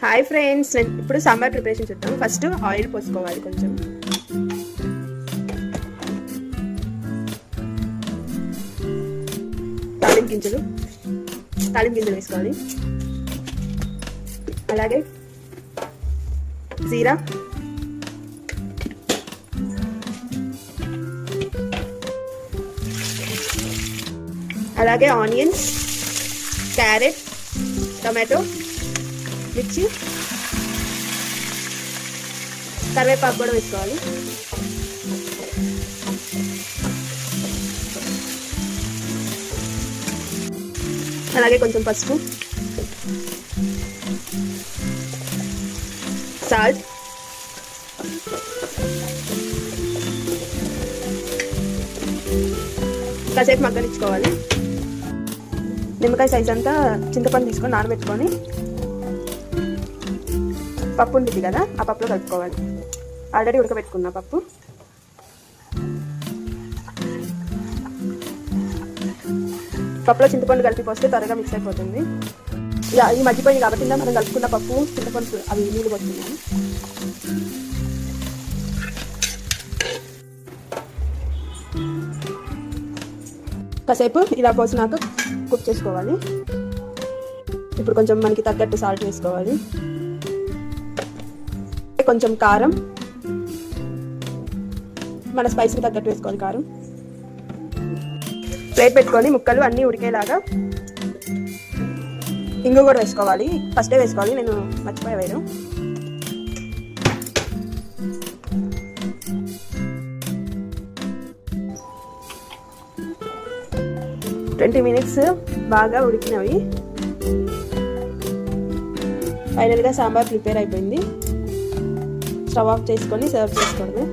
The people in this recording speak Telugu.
హాయ్ ఫ్రెండ్స్, ఇప్పుడు సాంబార్ ప్రిపరేషన్ చూద్దాం. ఫస్ట్ ఆయిల్ పోసుకోవాలి, కొంచెం తాలింపు గింజలు వేసుకోవాలి. అలాగే జీరా, అలాగే ఆనియన్స్, క్యారెట్, టమాటో, మిర్చి, కరివేపాకు కూడా వేసుకోవాలి. అలాగే కొంచెం పసుపు, సాల్ట్, కాసేపు మగ్గనిచ్చుకోవాలి. నిమ్మకాయ సైజ్ అంతా చింతపండు తీసుకొని నానబెట్టుకొని పప్పు ఉంటుంది కదా, ఆ పప్పులో కలుపుకోవాలి. ఆల్రెడీ ఉడకబెట్టుకున్న పప్పు. పప్పులో చింతపండు కలిపి పోస్తే త్వరగా మిక్స్ అయిపోతుంది. ఈ మధ్యపోయింది కాబట్టి మనం కలుపుకున్న పప్పు చింతపండు అవి నీళ్ళు పోతున్నాము. కాసేపు ఇలా పోసినాక కుక్ చేసుకోవాలి. ఇప్పుడు కొంచెం మనకి తగ్గట్టు సాల్ట్ వేసుకోవాలి. కొంచెం కారం, మన స్పైస్కి తగ్గట్టు వేసుకోవాలి కారం. ప్లేట్ పెట్టుకొని ముక్కలు అన్నీ ఉడికేలాగా ఇంగు కూడా వేసుకోవాలి. ఫస్టే వేసుకోవాలి, నేను మర్చిపోయా వేయడం. ట్వంటీ మినిట్స్ బాగా ఉడికినవి. ఫైనల్గా సాంబార్ ప్రిపేర్ అయిపోయింది. స్టవ్ ఆఫ్ చేసుకొని సర్వ్ చేసుకోవడమే.